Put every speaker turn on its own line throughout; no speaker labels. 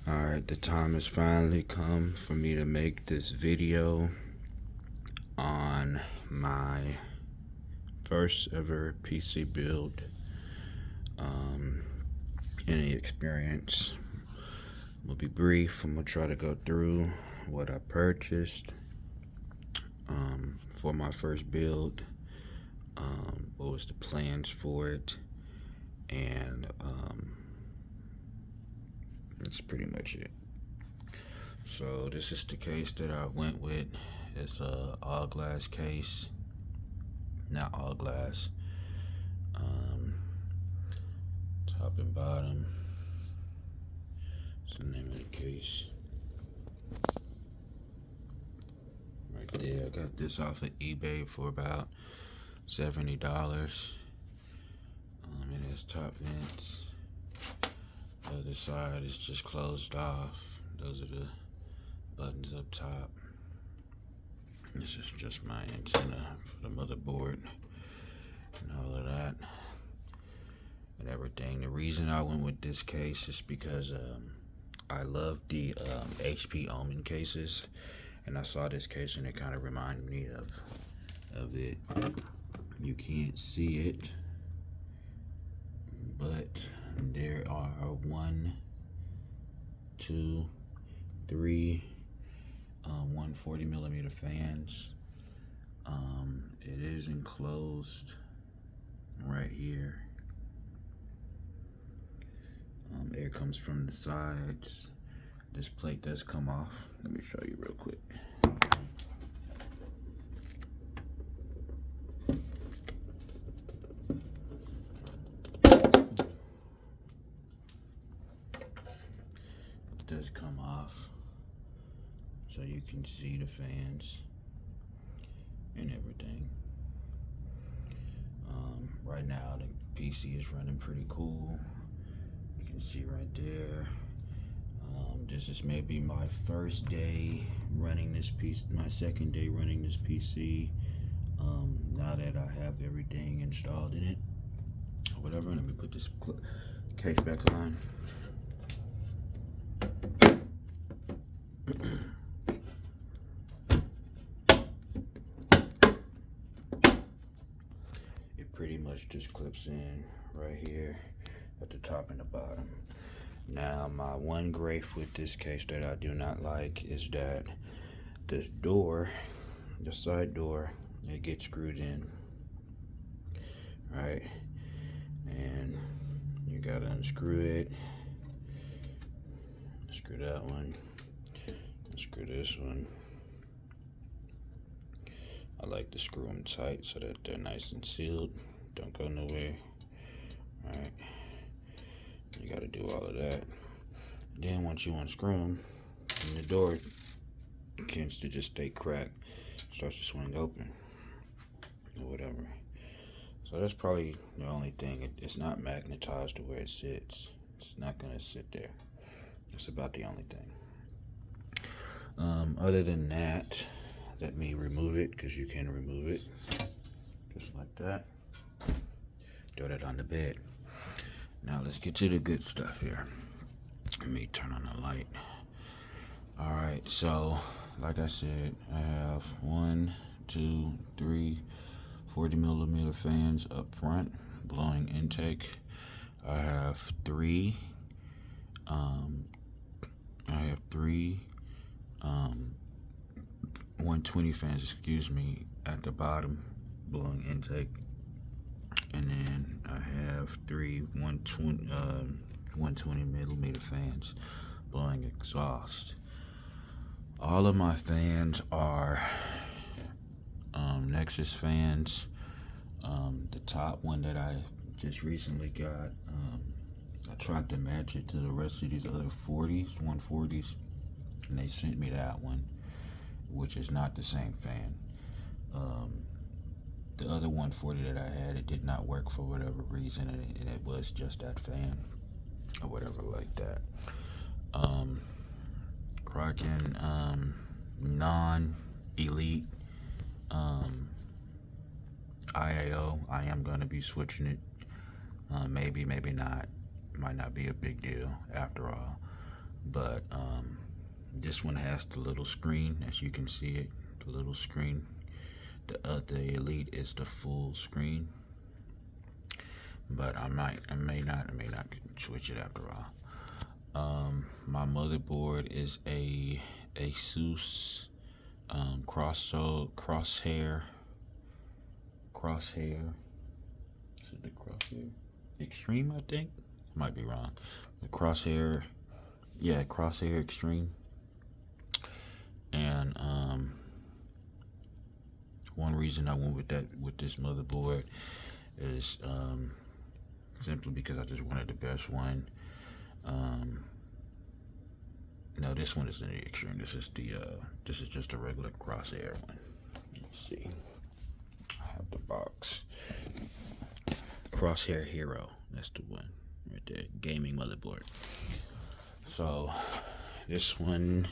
Alright, the time has finally come for me to make this video on my first ever PC build. Any experience. Will be brief. I'm gonna try to go through what I purchased for my first build, what was the plans for it, and that's pretty much it. So this is the case that I went with. It's a all glass case, not all glass. Top and bottom. That's the name of the case. Right there. I got this off of eBay for about $70. It has top vents. The other side is just closed off. Those are the buttons up top. This is just my antenna for the motherboard and all of that and everything. The reason I went with this case is because I love the HP Omen cases, and I saw this case and it kind of reminded me of it. You can't see it, but there are 1, 2, 3 140 millimeter fans. It is enclosed right here. Air comes from the sides. This plate does come off. Let me show you real quick. It does come off, so you can see the fans and everything. Right now the PC is running pretty cool. You can see right there. This is maybe my first day running this PC, my second day running this PC. Now that I have everything installed in it, or whatever, let me put this case back on. It pretty much just clips in right here at the top and the bottom. Now, my one gripe with this case that I do not like is that this door, the side door, it gets screwed in, right? And you gotta unscrew it, screw that one, screw this one. I like to screw them tight so that they're nice and sealed, don't go nowhere, right? You gotta do all of that. Then once you unscrew them, and the door tends to just stay cracked, starts to swing open, or whatever. So that's probably the only thing. It's not magnetized to where it sits. It's not gonna sit there. That's about the only thing. Other than that, let me remove it, because you can remove it. Just like that. Throw that on the bed. Now let's get to the good stuff here. Let me turn on the light. Alright, so like I said, I have 1, 2, 3 40 millimeter fans up front, blowing intake. I have three 120 fans, excuse me, at the bottom, blowing intake. And then I have 3 120 millimeter fans blowing exhaust. All of my fans are Nexus fans. The top one that I just recently got, I tried to match it to the rest of these other 140s, and they sent me that one, which is not the same fan. The other 140 that I had, it did not work for whatever reason, and it was just that fan, or whatever like that. Rocking non-elite IAO. I am going to be switching it. Maybe not. Might not be a big deal after all. But this one has the little screen, as you can see it, the little screen. The Elite is the full screen, but I may not switch it after all. My motherboard is a Asus crosshair. Is it the crosshair Extreme? I think might be wrong. The crosshair Extreme. And one reason I went with this motherboard is simply because I just wanted the best one. No, this one isn't the Extreme. This is just a regular crosshair one. Let's see. I have the box. Crosshair Hero. That's the one right there. Gaming motherboard. So this one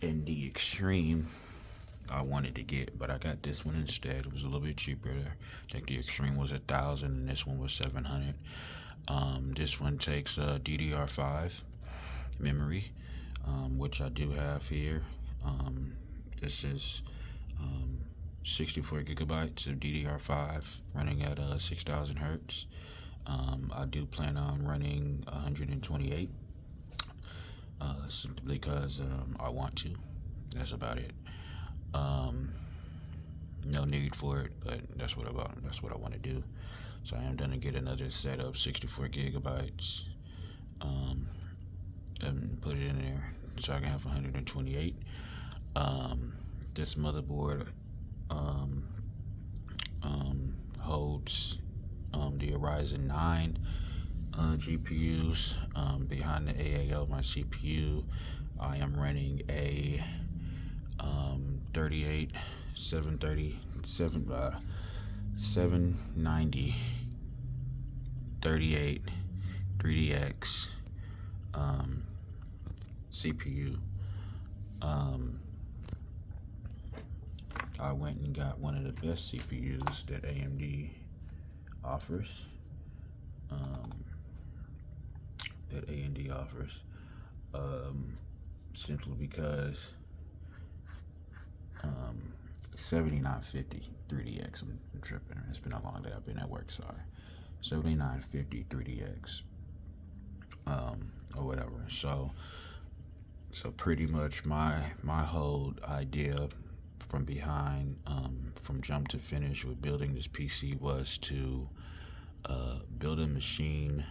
in the Extreme I wanted to get, but I got this one instead. It was a little bit cheaper. I think the Extreme was 1,000 and this one was 700. This one takes DDR5 memory, which I do have here. This is 64 gigabytes of DDR5 running at 6,000 hertz. I do plan on running 128 simply because I want to. That's about it. No need for it, but that's what I want to do. So I am gonna get another set of 64 gigabytes and put it in there so I can have 128. This motherboard holds the Ryzen 9 GPUs. Behind the AAO, my CPU, I am running a 790 38 3DX CPU. I went and got one of the best CPUs that AMD offers. Simply because 7950 3DX. I'm tripping. It's been a long day. I've been at work. Sorry. 7950 3DX. Or whatever. So pretty much my whole idea from behind, from jump to finish with building this PC was to build a machine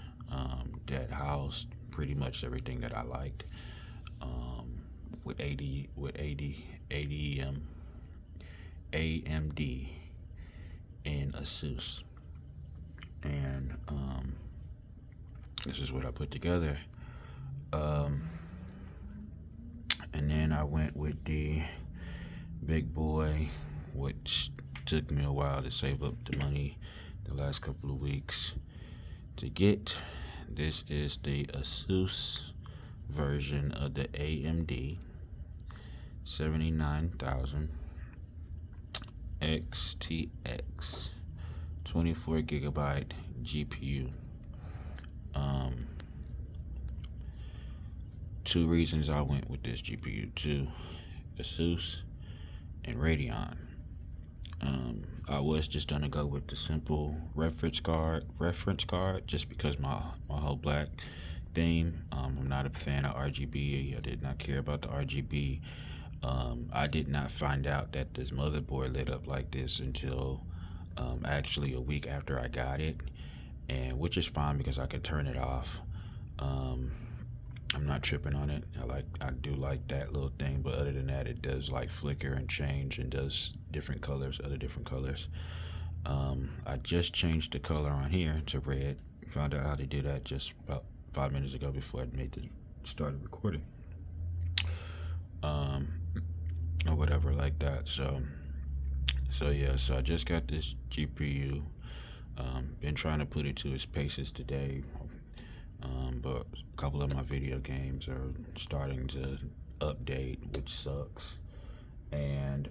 that housed pretty much everything that I liked, with AMD and Asus, and this is what I put together. And then I went with the big boy, which took me a while to save up the money the last couple of weeks to get. This is the Asus version of the AMD 79,000 XTX 24 gigabyte GPU. Two reasons I went with this GPU: two, Asus and Radeon. I was just gonna go with the simple reference card just because my whole black theme. I'm not a fan of RGB. I did not care about the RGB. I did not find out that this motherboard lit up like this until actually a week after I got it, and which is fine because I could turn it off. I'm not tripping on it. I do like that little thing, but other than that, it does like flicker and change and does different colors, other different colors. I just changed the color on here to red. Found out how to do that just about 5 minutes ago before I started recording. Or whatever like that. So yeah, so I just got this GPU. Been trying to put it to its paces today. But a couple of my video games are starting to update, which sucks. And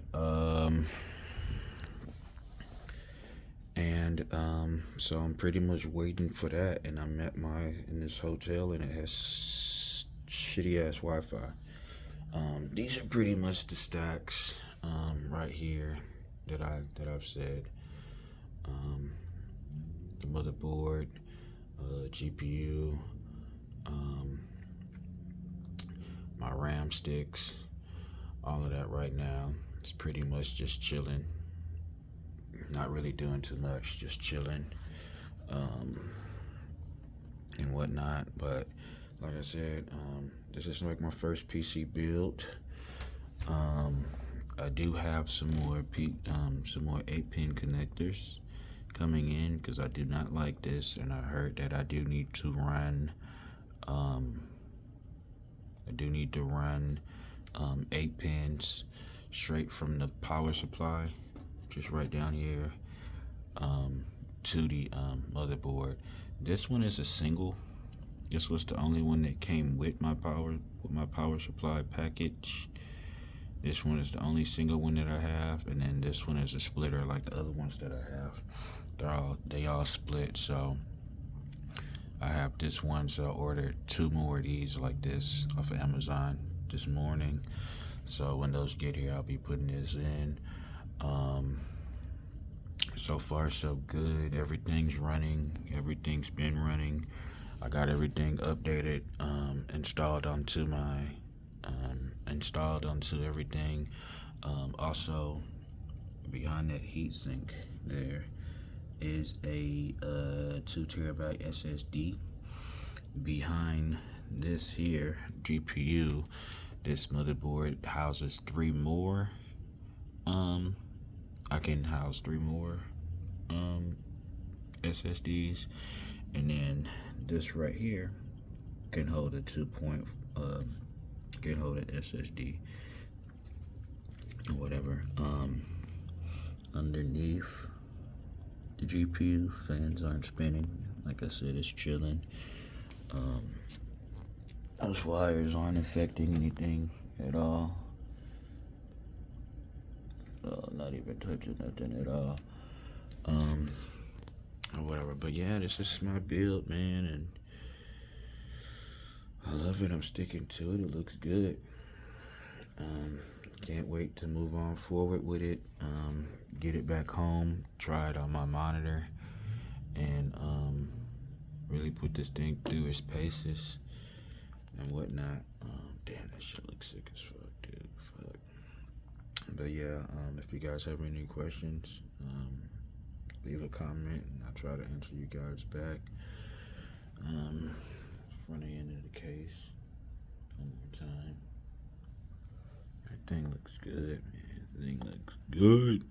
so I'm pretty much waiting for that. And I'm in this hotel, and it has shitty ass Wi-Fi. These are pretty much the stacks right here that I've said. The motherboard, GPU, my RAM sticks, all of that right now. It's pretty much just chilling. Not really doing too much, just chilling and whatnot. But like I said, this is like my first PC build. I do have some more 8-pin connectors coming in because I do not like this, and I heard that I do need to run 8 pins straight from the power supply, just right down here, to the motherboard. This one is a single. This was the only one that came with my power supply package. This one is the only single one that I have, and then this one is a splitter like the other ones that I have. They all split, so I have this one, so I ordered 2 more of these like this off of Amazon this morning. So when those get here, I'll be putting this in. So far so good. Everything's running. Everything's been running. I got everything updated, installed onto everything. Also, behind that heatsink there is a 2 terabyte SSD. Behind this here GPU, this motherboard houses 3 more. I can house 3 more SSDs, and then this right here can hold a can hold an SSD or whatever. Underneath the GPU, fans aren't spinning. Like I said, it's chilling. Those wires aren't affecting anything at all. Not even touching nothing at all. Or whatever. But yeah, this is my build, man, and I love it. I'm sticking to it. It looks good. Can't wait to move on forward with it. Get it back home, try it on my monitor, and really put this thing through its paces and whatnot. Damn, that shit looks sick as fuck, dude. Fuck. But yeah, if you guys have any questions, leave a comment and I'll try to answer you guys back. Running into the case one more time. That thing looks good, man. That thing looks good.